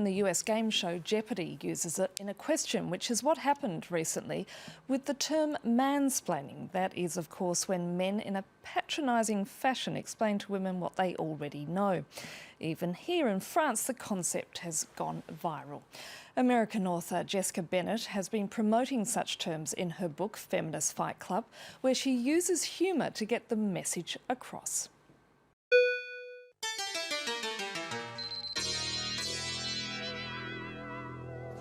The US game show Jeopardy uses it in a question, which is what happened recently with the term mansplaining. That is, of course, when men in a patronising fashion explain to women what they already know. Even here in France, the concept has gone viral. American author Jessica Bennett has been promoting such terms in her book Feminist Fight Club, where she uses humour to get the message across.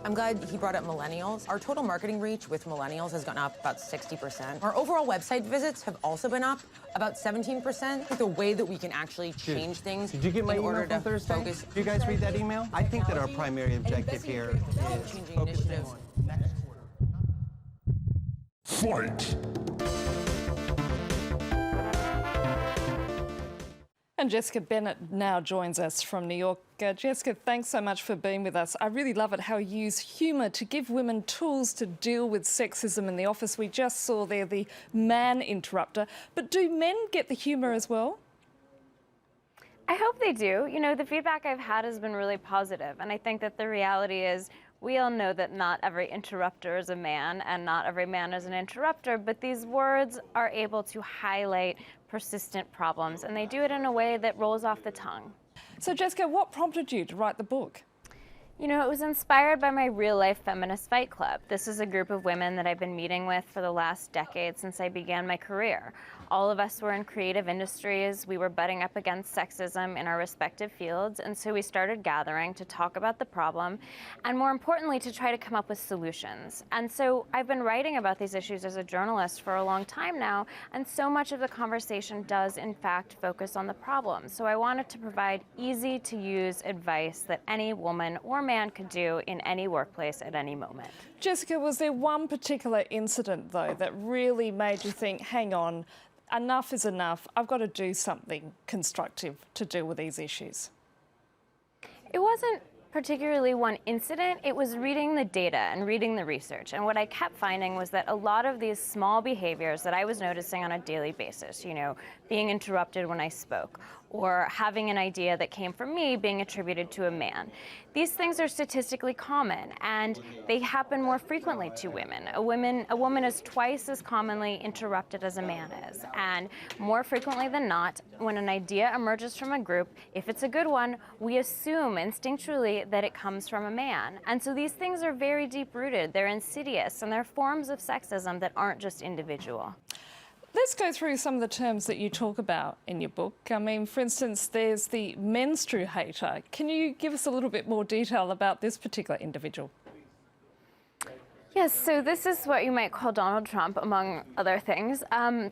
I'm glad he brought up millennials. Our total marketing reach with millennials has gone up about 60%. Our overall website visits have also been up about 17%. The way that we can actually change things. Did you get my in email order from to Thursday? focus. Did you guys read that email? I think that our primary objective here is changing focusing initiatives. on next quarter. Fight! And Jessica Bennett now joins us from New York. Jessica, thanks so much for being with us. I really love it how you use humour to give women tools to deal with sexism in the office. We just saw there the man-interrupter. But do men get the humour as well? I hope they do. You know, the feedback I've had has been really positive, and I think that the reality is we all know that not every interrupter is a man and not every man is an interrupter, but these words are able to highlight persistent problems, and they do it in a way that rolls off the tongue. So Jessica, what prompted you to write the book? You know, it was inspired by my real-life Feminist Fight Club. This is a group of women that I've been meeting with for the last decade since I began my career. All of us were in creative industries. We were butting up against sexism in our respective fields, and so we started gathering to talk about the problem and, more importantly, to try to come up with solutions. And so I've been writing about these issues as a journalist for a long time now, and so much of the conversation does, in fact, focus on the problem. So I wanted to provide easy-to-use advice that any woman or man could do in any workplace at any moment. Jessica, was there one particular incident, though, that really made you think, hang on, enough is enough, I've got to do something constructive to deal with these issues? It wasn't particularly one incident, it was reading the data and reading the research. And what I kept finding was that a lot of these small behaviors that I was noticing on a daily basis, you know, being interrupted when I spoke, or having an idea that came from me being attributed to a man. These things are statistically common, and they happen more frequently to women. A woman is twice as commonly interrupted as a man is, and more frequently than not, when an idea emerges from a group, if it's a good one, we assume instinctually that it comes from a man. And so these things are very deep-rooted, they're insidious, and they're forms of sexism that aren't just individual. Let's go through some of the terms that you talk about in your book. I mean, for instance, there's the menstruator. Can you give us a little bit more detail about this particular individual? Yes, so this is what you might call Donald Trump, among other things.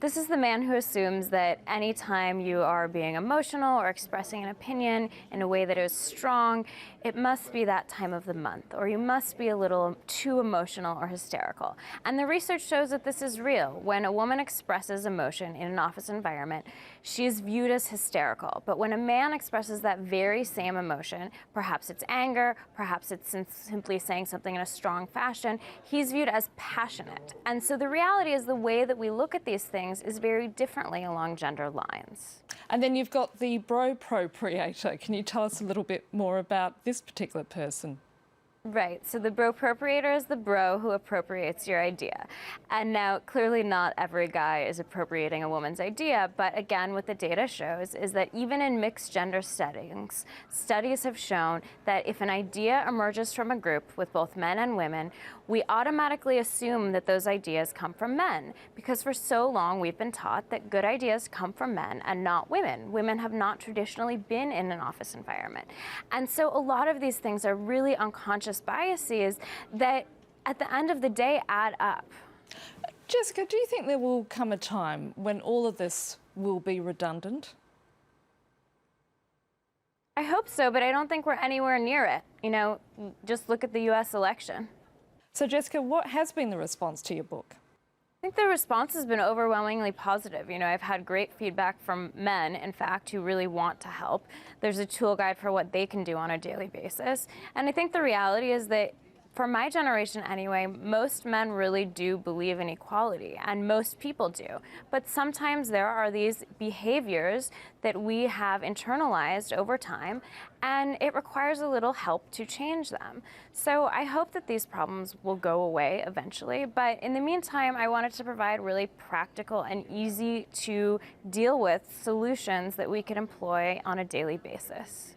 This is the man who assumes that anytime you are being emotional or expressing an opinion in a way that is strong, it must be that time of the month, or you must be a little too emotional or hysterical. And the research shows that this is real. When a woman expresses emotion in an office environment, she is viewed as hysterical. But when a man expresses that very same emotion, perhaps it's anger, perhaps it's simply saying something in a strong fashion, he's viewed as passionate. And so the reality is the way that we look at these things is very differently along gender lines. And then you've got the bropropriator. Can you tell us a little bit more about this particular person? Right, so the bropropriator is the bro who appropriates your idea. And now, clearly not every guy is appropriating a woman's idea, but again, what the data shows is that even in mixed gender settings, studies have shown that if an idea emerges from a group with both men and women, we automatically assume that those ideas come from men, because for so long we've been taught that good ideas come from men and not women. Women have not traditionally been in an office environment. And so a lot of these things are really unconscious biases that at the end of the day add up. Jessica, do you think there will come a time when all of this will be redundant? I hope so, but I don't think we're anywhere near it. You know, just look at the US election. So Jessica, what has been the response to your book? I think the response has been overwhelmingly positive. You know, I've had great feedback from men, in fact, who really want to help. There's a tool guide for what they can do on a daily basis. And I think the reality is that For my generation anyway, most men really do believe in equality, and most people do. But sometimes there are these behaviors that we have internalized over time, and it requires a little help to change them. So I hope that these problems will go away eventually, but in the meantime, I wanted to provide really practical and easy to deal with solutions that we could employ on a daily basis.